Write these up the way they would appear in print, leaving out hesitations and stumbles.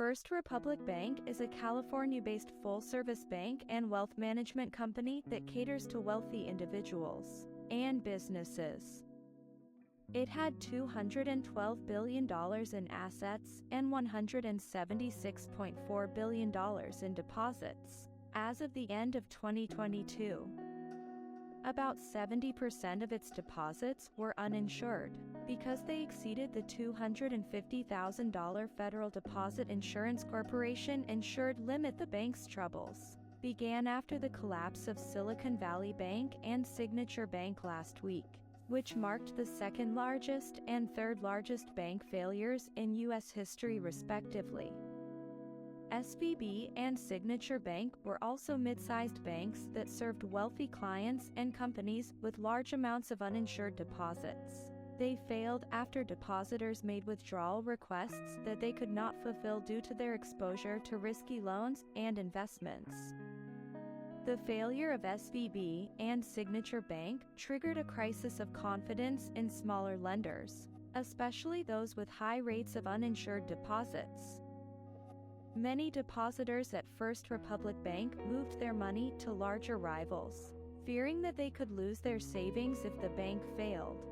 First Republic Bank is a California-based full-service bank and wealth management company that caters to wealthy individuals and businesses. It had $212 billion in assets and $176.4 billion in deposits as of the end of 2022. About 70% of its deposits were uninsured because they exceeded the $250,000 Federal Deposit Insurance Corporation insured limit. The bank's troubles began after the collapse of Silicon Valley Bank and Signature Bank last week, which marked the second largest and third largest bank failures in U.S. history respectively. SVB and Signature Bank were also mid-sized banks that served wealthy clients and companies with large amounts of uninsured deposits. They failed after depositors made withdrawal requests that they could not fulfill due to their exposure to risky loans and investments. The failure of SVB and Signature Bank triggered a crisis of confidence in smaller lenders, especially those with high rates of uninsured deposits. Many depositors at First Republic Bank moved their money to larger rivals, fearing that they could lose their savings if the bank failed.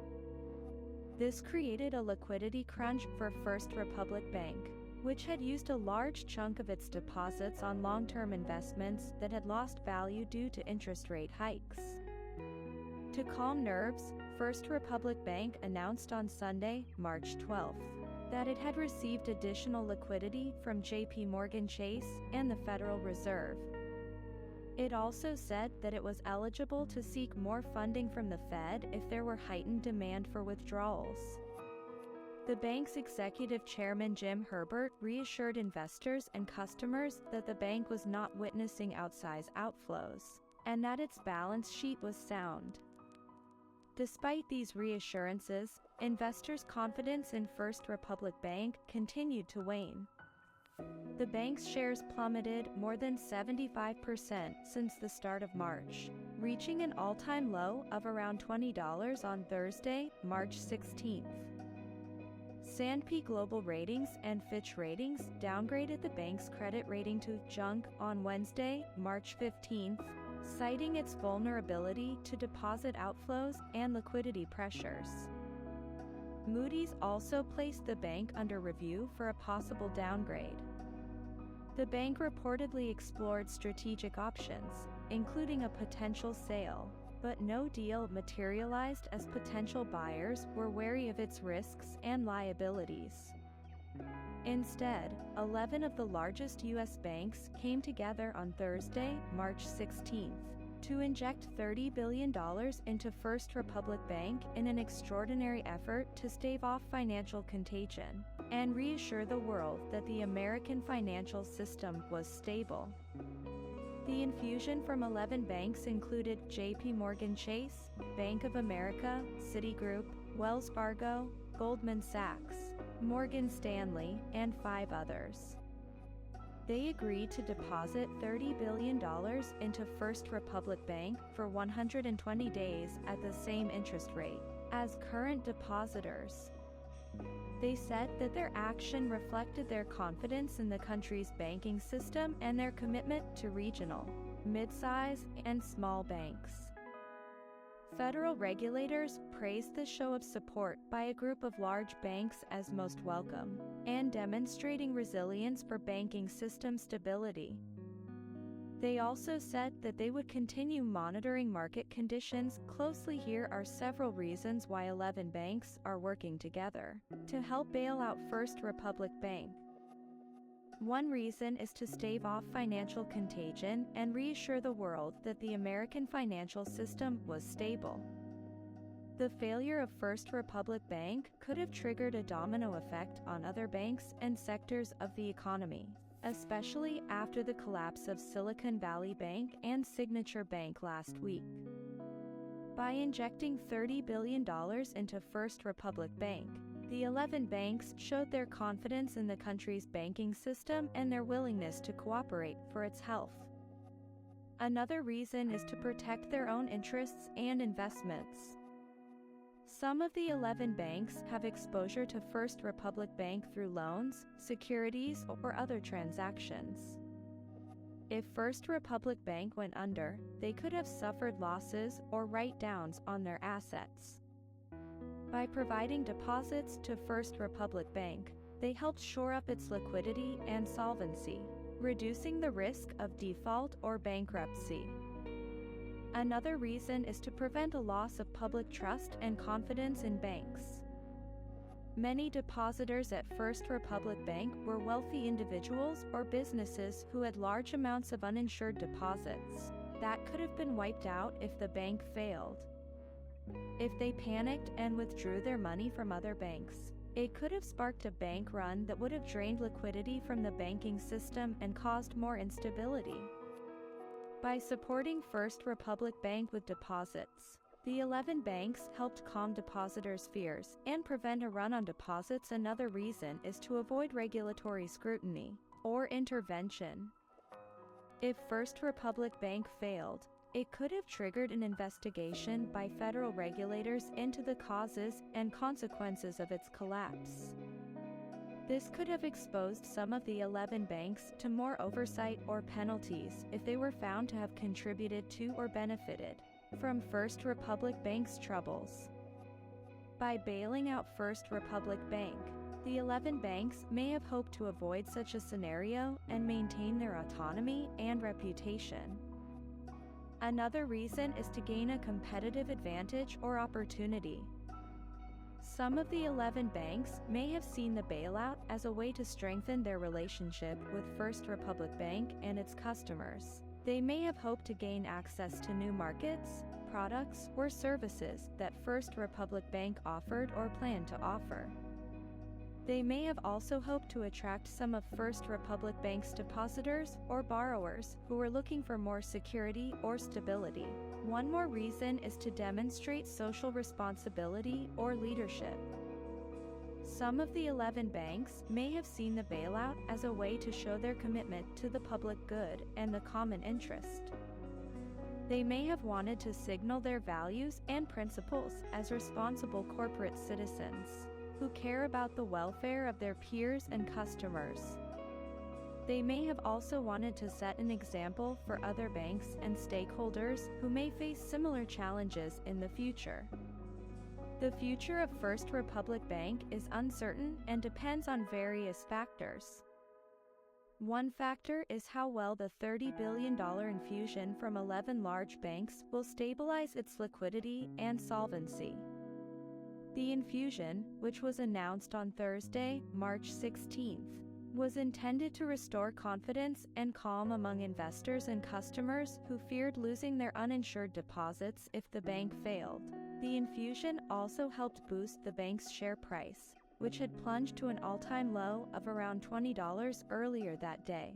This created a liquidity crunch for First Republic Bank, which had used a large chunk of its deposits on long-term investments that had lost value due to interest rate hikes. To calm nerves, First Republic Bank announced on Sunday, March 12th, that it had received additional liquidity from JP Chase and the Federal Reserve. It also said that it was eligible to seek more funding from the Fed if there were heightened demand for withdrawals. The bank's executive chairman Jim Herbert reassured investors and customers that the bank was not witnessing outsized outflows, and that its balance sheet was sound. Despite these reassurances, investors' confidence in First Republic Bank continued to wane. The bank's shares plummeted more than 75% since the start of March, reaching an all-time low of around $20 on Thursday, March 16th. S&P Global Ratings and Fitch Ratings downgraded the bank's credit rating to junk on Wednesday, March 15th, citing its vulnerability to deposit outflows and liquidity pressures. Moody's also placed the bank under review for a possible downgrade. The bank reportedly explored strategic options, including a potential sale, but no deal materialized as potential buyers were wary of its risks and liabilities. Instead, 11 of the largest U.S. banks came together on Thursday, March 16th, to inject $30 billion into First Republic Bank in an extraordinary effort to stave off financial contagion and reassure the world that the American financial system was stable. The infusion from 11 banks included JP Chase, Bank of America, Citigroup, Wells Fargo, Goldman Sachs, Morgan Stanley, and 5 others. They agreed to deposit $30 billion into First Republic Bank for 120 days at the same interest rate as current depositors. They said that their action reflected their confidence in the country's banking system and their commitment to regional, mid-size, and small banks. Federal regulators praised the show of support by a group of large banks as most welcome and demonstrating resilience for banking system stability. They also said that they would continue monitoring market conditions closely. Here are several reasons why 11 banks are working together to help bail out First Republic Bank. One reason is to stave off financial contagion and reassure the world that the American financial system was stable. The failure of First Republic Bank could have triggered a domino effect on other banks and sectors of the economy, especially after the collapse of Silicon Valley Bank and Signature Bank last week. By injecting $30 billion into First Republic Bank, the 11 banks showed their confidence in the country's banking system and their willingness to cooperate for its health. Another reason is to protect their own interests and investments. Some of the 11 banks have exposure to First Republic Bank through loans, securities, or other transactions. If First Republic Bank went under, they could have suffered losses or write-downs on their assets. By providing deposits to First Republic Bank, they helped shore up its liquidity and solvency, reducing the risk of default or bankruptcy. Another reason is to prevent a loss of public trust and confidence in banks. Many depositors at First Republic Bank were wealthy individuals or businesses who had large amounts of uninsured deposits that could have been wiped out if the bank failed. If they panicked and withdrew their money from other banks, it could have sparked a bank run that would have drained liquidity from the banking system and caused more instability. By supporting First Republic Bank with deposits, the 11 banks helped calm depositors' fears and prevent a run on deposits. Another reason is to avoid regulatory scrutiny or intervention. If First Republic Bank failed, it could have triggered an investigation by federal regulators into the causes and consequences of its collapse. This could have exposed some of the 11 banks to more oversight or penalties if they were found to have contributed to or benefited from First Republic Bank's troubles. By bailing out First Republic Bank, the 11 banks may have hoped to avoid such a scenario and maintain their autonomy and reputation. Another reason is to gain a competitive advantage or opportunity. Some of the 11 banks may have seen the bailout as a way to strengthen their relationship with First Republic Bank and its customers. They may have hoped to gain access to new markets, products, or services that First Republic Bank offered or planned to offer. They may have also hoped to attract some of First Republic Bank's depositors or borrowers who were looking for more security or stability. One more reason is to demonstrate social responsibility or leadership. Some of the 11 banks may have seen the bailout as a way to show their commitment to the public good and the common interest. They may have wanted to signal their values and principles as responsible corporate citizens who care about the welfare of their peers and customers. They may have also wanted to set an example for other banks and stakeholders who may face similar challenges in the future. The future of First Republic Bank is uncertain and depends on various factors. One factor is how well the $30 billion infusion from 11 large banks will stabilize its liquidity and solvency. The infusion, which was announced on Thursday, March 16th, was intended to restore confidence and calm among investors and customers who feared losing their uninsured deposits if the bank failed. The infusion also helped boost the bank's share price, which had plunged to an all-time low of around $20 earlier that day.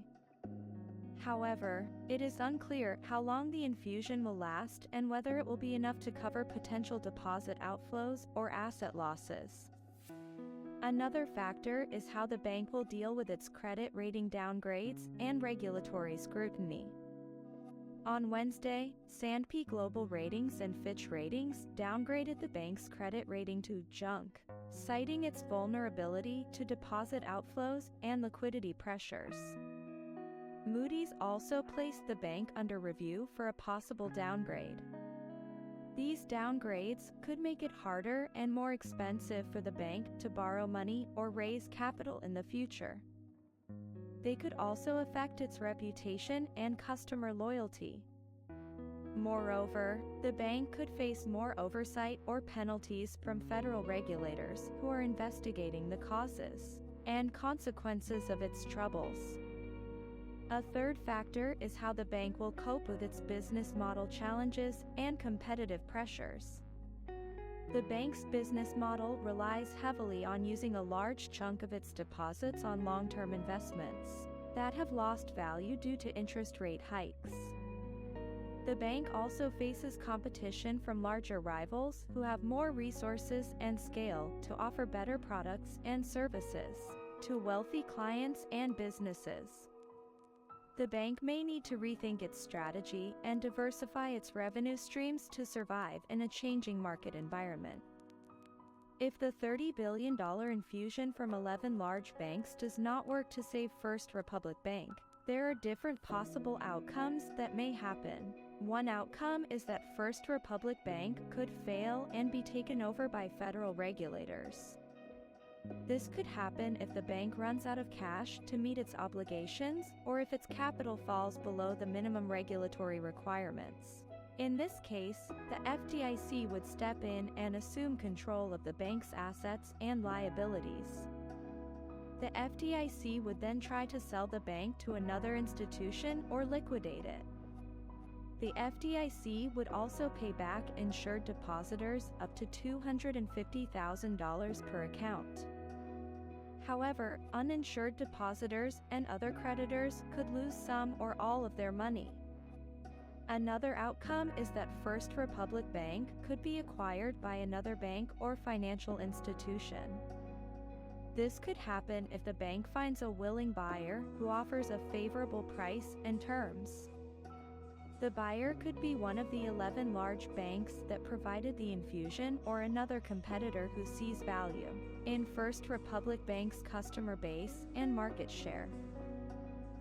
However, it is unclear how long the infusion will last and whether it will be enough to cover potential deposit outflows or asset losses. Another factor is how the bank will deal with its credit rating downgrades and regulatory scrutiny. On Wednesday, S&P Global Ratings and Fitch Ratings downgraded the bank's credit rating to junk, citing its vulnerability to deposit outflows and liquidity pressures. Moody's also placed the bank under review for a possible downgrade. These downgrades could make it harder and more expensive for the bank to borrow money or raise capital in the future. They could also affect its reputation and customer loyalty. Moreover, the bank could face more oversight or penalties from federal regulators who are investigating the causes and consequences of its troubles. A third factor is how the bank will cope with its business model challenges and competitive pressures. The bank's business model relies heavily on using a large chunk of its deposits on long-term investments that have lost value due to interest rate hikes. The bank also faces competition from larger rivals who have more resources and scale to offer better products and services to wealthy clients and businesses. The bank may need to rethink its strategy and diversify its revenue streams to survive in a changing market environment. If the $30 billion infusion from 11 large banks does not work to save First Republic Bank, there are different possible outcomes that may happen. One outcome is that First Republic Bank could fail and be taken over by federal regulators. This could happen if the bank runs out of cash to meet its obligations or if its capital falls below the minimum regulatory requirements. In this case, the FDIC would step in and assume control of the bank's assets and liabilities. The FDIC would then try to sell the bank to another institution or liquidate it. The FDIC would also pay back insured depositors up to $250,000 per account. However, uninsured depositors and other creditors could lose some or all of their money. Another outcome is that First Republic Bank could be acquired by another bank or financial institution. This could happen if the bank finds a willing buyer who offers a favorable price and terms. The buyer could be one of the 11 large banks that provided the infusion or another competitor who sees value in First Republic Bank's customer base and market share.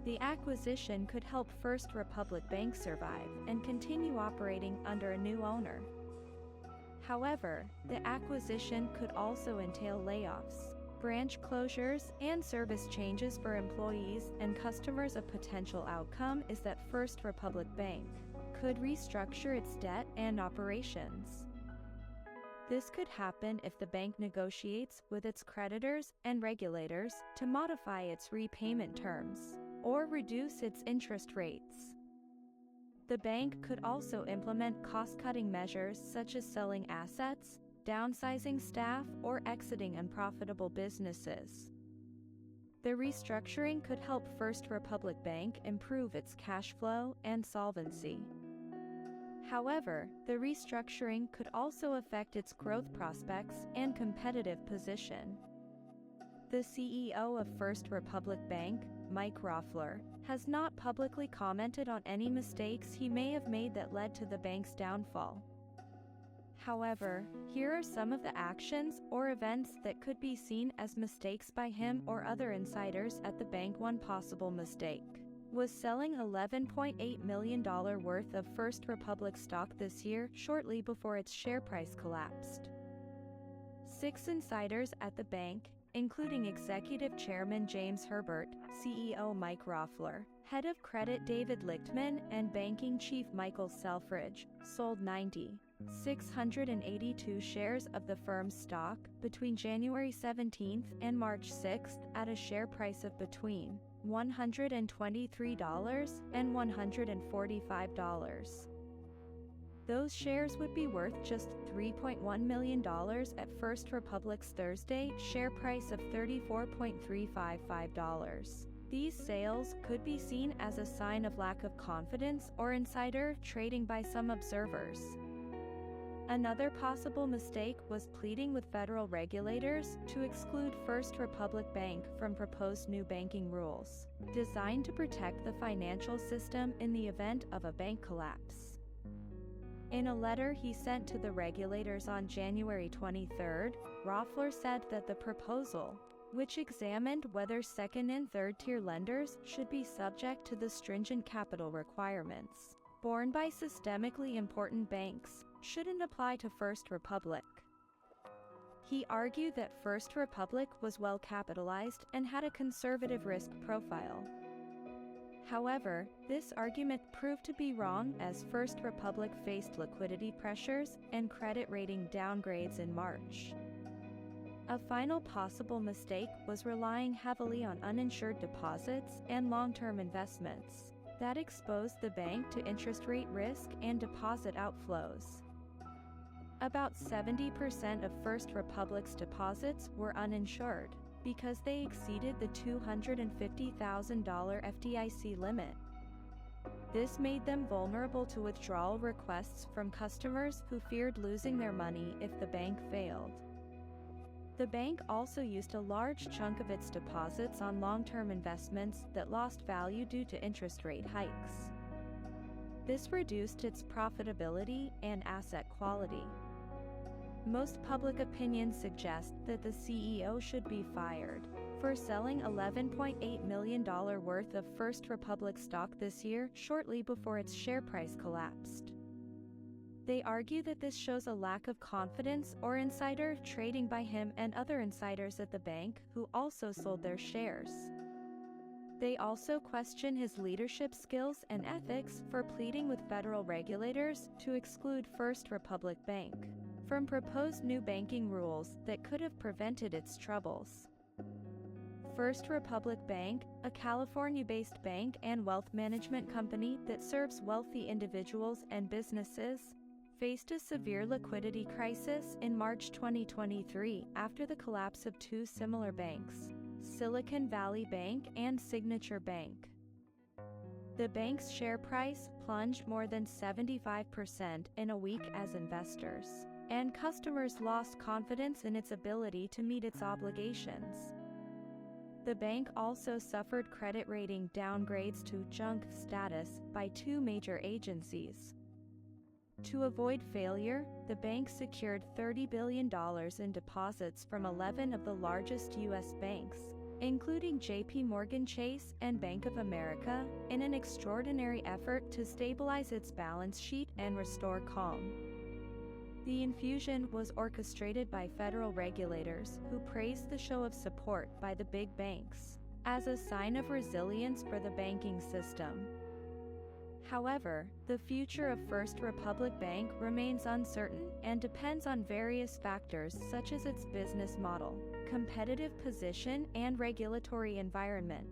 The acquisition could help First Republic Bank survive and continue operating under a new owner. However, the acquisition could also entail layoffs, branch closures, and service changes for employees and customers. A potential outcome is that First Republic Bank could restructure its debt and operations. This could happen if the bank negotiates with its creditors and regulators to modify its repayment terms or reduce its interest rates. The bank could also implement cost-cutting measures such as selling assets, downsizing staff, or exiting unprofitable businesses. The restructuring could help First Republic Bank improve its cash flow and solvency. However, the restructuring could also affect its growth prospects and competitive position. The CEO of First Republic Bank, Mike Roffler, has not publicly commented on any mistakes he may have made that led to the bank's downfall. However, here are some of the actions or events that could be seen as mistakes by him or other insiders at the bank. One possible mistake was selling $11.8 million worth of First Republic stock this year shortly before its share price collapsed. 6 insiders at the bank, including Executive Chairman James Herbert, CEO Mike Roffler, Head of Credit David Lichtman, and Banking Chief Michael Selfridge, sold 682 shares of the firm's stock between January 17 and March 6 at a share price of between $123 and $145. Those shares would be worth just $3.1 million at First Republic's Thursday share price of $34.355. These sales could be seen as a sign of lack of confidence or insider trading by some observers. Another possible mistake was pleading with federal regulators to exclude First Republic Bank from proposed new banking rules, designed to protect the financial system in the event of a bank collapse. In a letter he sent to the regulators on January 23, Roffler said that the proposal, which examined whether second and third-tier lenders should be subject to the stringent capital requirements borne by systemically important banks, shouldn't apply to First Republic. He argued that First Republic was well capitalized and had a conservative risk profile. However, this argument proved to be wrong as First Republic faced liquidity pressures and credit rating downgrades in March. A final possible mistake was relying heavily on uninsured deposits and long-term investments that exposed the bank to interest rate risk and deposit outflows. About 70% of First Republic's deposits were uninsured because they exceeded the $250,000 FDIC limit. This made them vulnerable to withdrawal requests from customers who feared losing their money if the bank failed. The bank also used a large chunk of its deposits on long-term investments that lost value due to interest rate hikes. This reduced its profitability and asset quality. most public opinion suggests that the CEO should be fired for selling $11.8 million worth of First Republic stock this year, shortly before its share price collapsed. They argue that this shows a lack of confidence or insider trading by him and other insiders at the bank, who also sold their shares. They also question his leadership skills and ethics for pleading with federal regulators to exclude First Republic Bank from proposed new banking rules that could have prevented its troubles. First Republic Bank, a California-based bank and wealth management company that serves wealthy individuals and businesses, faced a severe liquidity crisis in March 2023 after the collapse of two similar banks, Silicon Valley Bank and Signature Bank. The bank's share price plunged more than 75% in a week as investors and customers lost confidence in its ability to meet its obligations. The bank also suffered credit rating downgrades to junk status by two major agencies. To avoid failure, the bank secured $30 billion in deposits from 11 of the largest U.S. banks, including J.P. Morgan Chase and Bank of America, in an extraordinary effort to stabilize its balance sheet and restore calm. The infusion was orchestrated by federal regulators who praised the show of support by the big banks as a sign of resilience for the banking system. However, the future of First Republic Bank remains uncertain and depends on various factors such as its business model, competitive position, and regulatory environment.